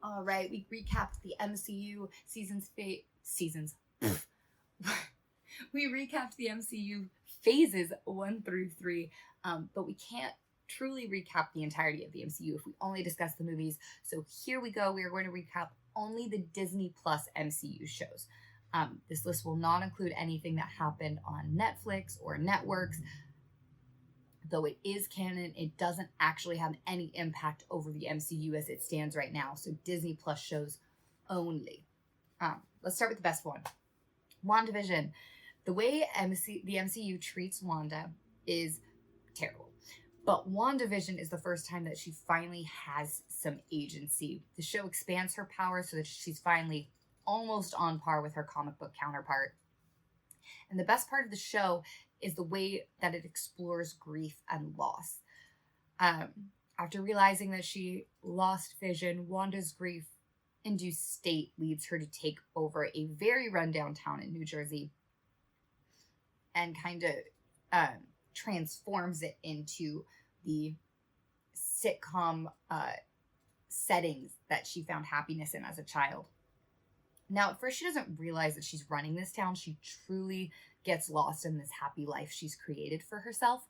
All right, we recapped the MCU seasons. We recapped the MCU phases 1 through 3, but we can't truly recap the entirety of the MCU if we only discuss the movies. So here we go. We are going to recap only the Disney Plus MCU shows. This list will not include anything that happened on Netflix or networks. Though it is canon, it doesn't actually have any impact over the MCU as it stands right now. So Disney Plus shows only. Let's start with the best one. WandaVision. The way the MCU treats Wanda is terrible. But WandaVision is the first time that she finally has some agency. The show expands her power so that she's finally almost on par with her comic book counterpart. And the best part of the show is the way that it explores grief and loss. After realizing that she lost Vision, Wanda's grief-induced state leads her to take over a very rundown town in New Jersey and kind of transforms it into the sitcom settings that she found happiness in as a child. Now, at first, she doesn't realize that she's running this town. She truly gets lost in this happy life she's created for herself.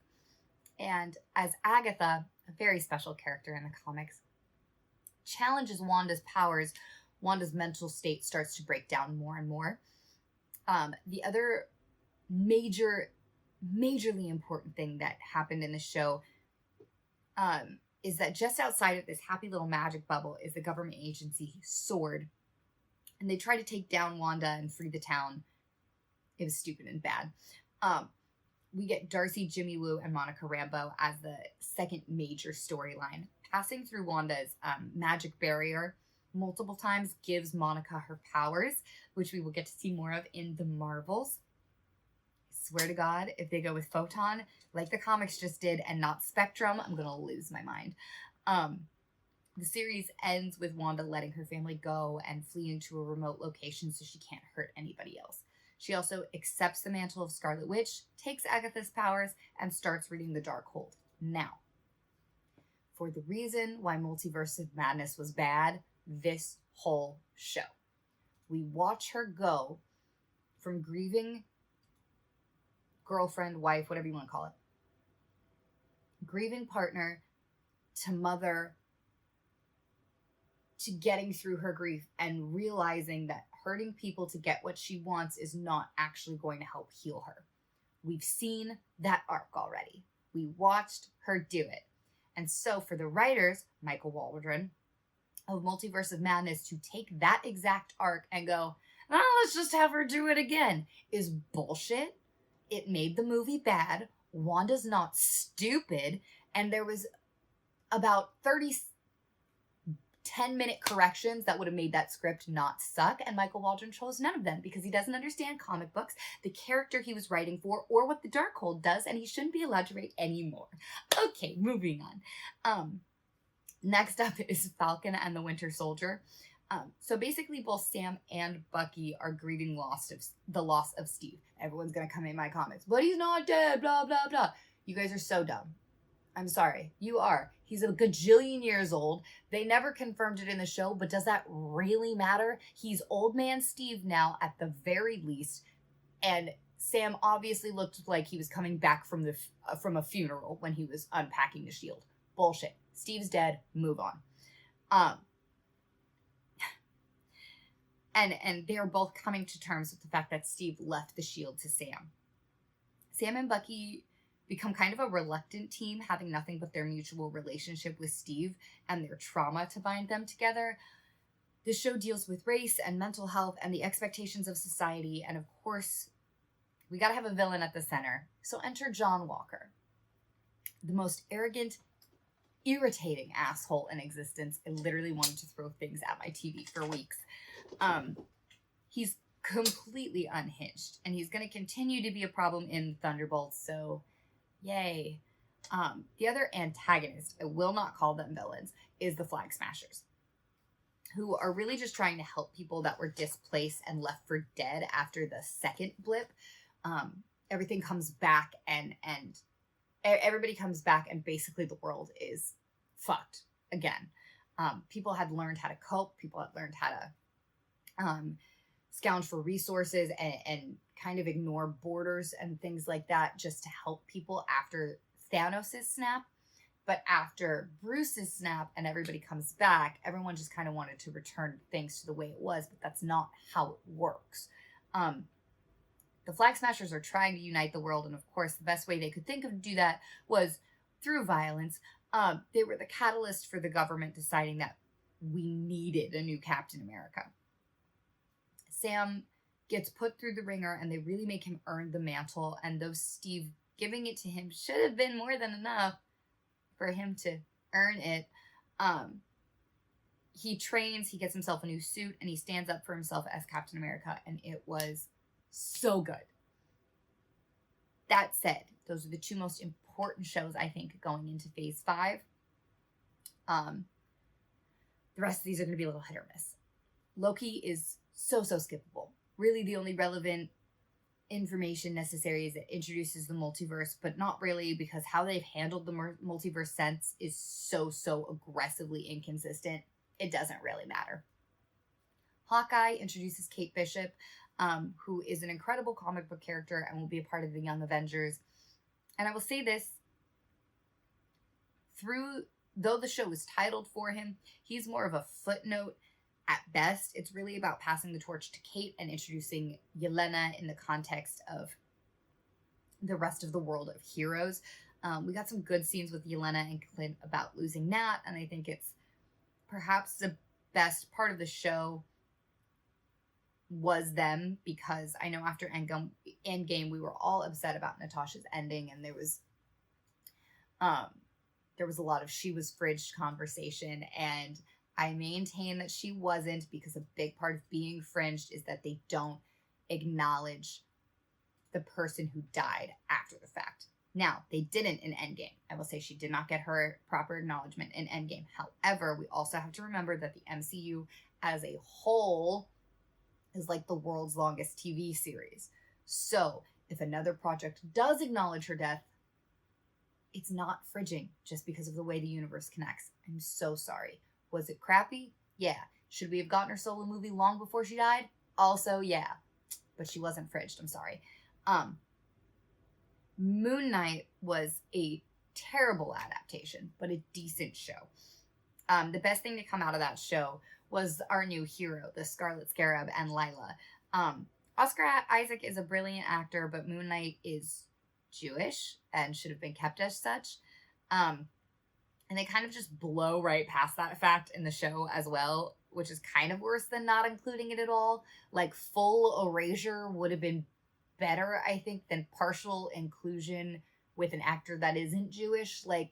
And as Agatha, a very special character in the comics, challenges Wanda's powers, Wanda's mental state starts to break down more and more. The other majorly important thing that happened in the show is that just outside of this happy little magic bubble is the government agency SWORD. And they try to take down Wanda and free the town. It was stupid and bad. We get Darcy, Jimmy Woo, and Monica Rambeau as the second major storyline. Passing through Wanda's magic barrier multiple times gives Monica her powers, which we will get to see more of in the Marvels. I swear to God, if they go with Photon, like the comics just did, and not Spectrum, I'm going to lose my mind. The series ends with Wanda letting her family go and flee into a remote location so she can't hurt anybody else. She also accepts the mantle of Scarlet Witch, takes Agatha's powers, and starts reading the Darkhold. Now, for the reason why Multiverse of Madness was bad, this whole show. We watch her go from grieving girlfriend, wife, whatever you want to call it, grieving partner, to mother, to getting through her grief and realizing that hurting people to get what she wants is not actually going to help heal her. We've seen that arc already. We watched her do it. And so for the writers, Michael Waldron, of Multiverse of Madness, to take that exact arc and go, oh, let's just have her do it again, is bullshit. It made the movie bad. Wanda's not stupid. And there was about 10-minute corrections that would have made that script not suck, and Michael Waldron chose none of them because he doesn't understand comic books, the character he was writing for, or what the Darkhold does, and he shouldn't be allowed to write anymore. Okay, moving on. Next up is Falcon and the Winter Soldier. So basically both Sam and Bucky are grieving the loss of Steve. Everyone's gonna come in my comments, but he's not dead, blah, blah, blah. You guys are so dumb. I'm sorry, you are. He's a gajillion years old. They never confirmed it in the show, but does that really matter? He's old man Steve now at the very least, and Sam obviously looked like he was coming back from a funeral when he was unpacking the shield. Bullshit. Steve's dead. Move on. And they are both coming to terms with the fact that Steve left the shield to Sam. Sam and Bucky become kind of a reluctant team, having nothing but their mutual relationship with Steve and their trauma to bind them together. This show deals with race and mental health and the expectations of society, and of course, we gotta have a villain at the center. So enter John Walker, the most arrogant, irritating asshole in existence. I literally wanted to throw things at my TV for weeks. He's completely unhinged, and he's gonna continue to be a problem in Thunderbolts, so yay. The other antagonist, I will not call them villains, is the Flag Smashers, who are really just trying to help people that were displaced and left for dead after the second blip. Everything comes back and everybody comes back, and basically the world is fucked again. People had learned how to cope. People had learned how to scourge for resources and kind of ignore borders and things like that just to help people after Thanos' snap. But after Bruce's snap and everybody comes back, everyone just kind of wanted to return things to the way it was, but that's not how it works. The Flag Smashers are trying to unite the world, and of course, the best way they could think of to do that was through violence. They were the catalyst for the government deciding that we needed a new Captain America. Sam gets put through the ringer, and they really make him earn the mantle, and though Steve giving it to him should have been more than enough for him to earn it, he trains, he gets himself a new suit, and he stands up for himself as Captain America, and it was so good. That said, those are the two most important shows, I think, going into Phase 5. The rest of these are going to be a little hit or miss. Loki is so skippable. Really, the only relevant information necessary is it introduces the multiverse, but not really, because how they've handled the multiverse sense is so aggressively inconsistent. It doesn't really matter. Hawkeye introduces Kate Bishop, who is an incredible comic book character and will be a part of the Young Avengers. And I will say this, though the show is titled for him, he's more of a footnote at best. It's really about passing the torch to Kate and introducing Yelena in the context of the rest of the world of heroes. We got some good scenes with Yelena and Clint about losing Nat, and I think it's perhaps the best part of the show was them, because I know after Endgame we were all upset about Natasha's ending, and there was a lot of she was fridged conversation, and I maintain that she wasn't, because a big part of being fringed is that they don't acknowledge the person who died after the fact. Now, they didn't in Endgame. I will say she did not get her proper acknowledgement in Endgame. However, we also have to remember that the MCU as a whole is like the world's longest TV series. So, if another project does acknowledge her death, it's not fridging just because of the way the universe connects. I'm so sorry. Was it crappy? Yeah. Should we have gotten her solo movie long before she died? Also, yeah. But she wasn't fridged. I'm sorry. Moon Knight was a terrible adaptation, but a decent show. The best thing to come out of that show was our new hero, the Scarlet Scarab and Lila. Oscar Isaac is a brilliant actor, but Moon Knight is Jewish and should have been kept as such. And they kind of just blow right past that fact in the show as well, which is kind of worse than not including it at all. Like, full erasure would have been better, I think, than partial inclusion with an actor that isn't Jewish. Like,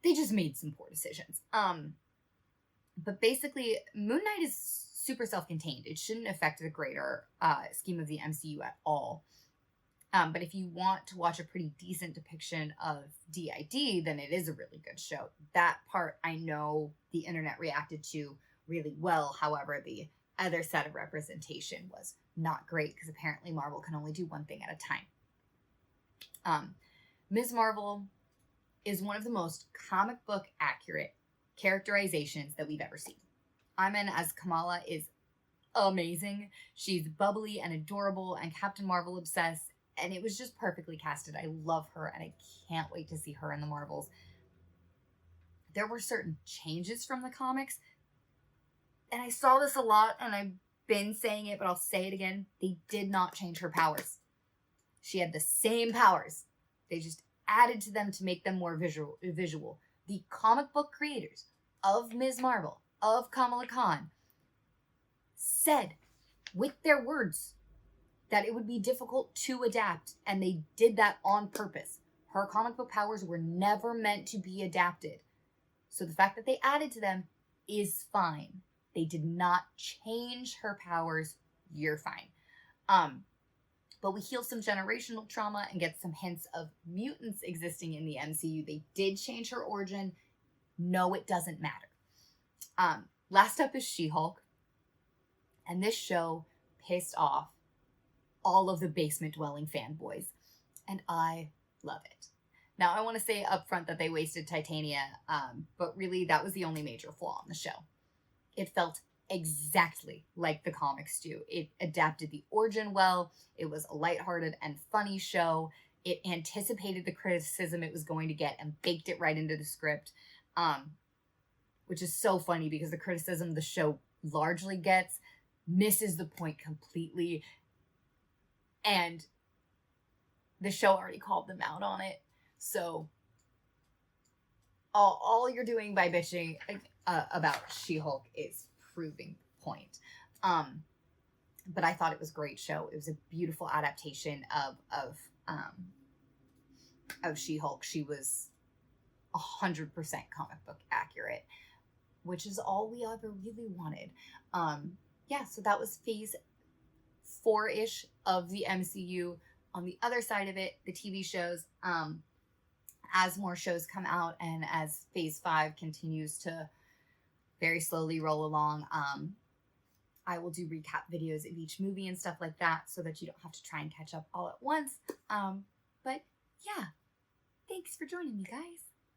they just made some poor decisions. But basically, Moon Knight is super self-contained. It shouldn't affect the greater scheme of the MCU at all. But if you want to watch a pretty decent depiction of DID, then it is a really good show. That part I know the internet reacted to really well. However, the other set of representation was not great, because apparently Marvel can only do one thing at a time. Ms. Marvel is one of the most comic book accurate characterizations that we've ever seen. Iman as Kamala is amazing. She's bubbly and adorable and Captain Marvel obsessed, and it was just perfectly casted. I love her, and I can't wait to see her in the Marvels. There were certain changes from the comics, and I saw this a lot, and I've been saying it, but I'll say it again. They did not change her powers. She had the same powers. They just added to them to make them more visual. The comic book creators of Ms. Marvel, of Kamala Khan, said with their words that it would be difficult to adapt, and they did that on purpose. Her comic book powers were never meant to be adapted. So the fact that they added to them is fine. They did not change her powers. You're fine. But we heal some generational trauma and get some hints of mutants existing in the MCU. They did change her origin. No, it doesn't matter. Last up is She-Hulk. And this show pissed off all of the basement-dwelling fanboys. And I love it. Now, I want to say up front that they wasted Titania, but really that was the only major flaw in the show. It felt exactly like the comics do. It adapted the origin well. It was a lighthearted and funny show. It anticipated the criticism it was going to get and baked it right into the script, which is so funny because the criticism the show largely gets misses the point completely. And the show already called them out on it. So all you're doing by bitching about She-Hulk is proving the point. But I thought it was a great show. It was a beautiful adaptation of She-Hulk. She was 100% comic book accurate, which is all we ever really wanted. Yeah, so that was phase 4-ish of the MCU. On the other side of it, the TV shows, as more shows come out and as phase 5 continues to very slowly roll along, I will do recap videos of each movie and stuff like that so that you don't have to try and catch up all at once. But yeah, thanks for joining me, guys.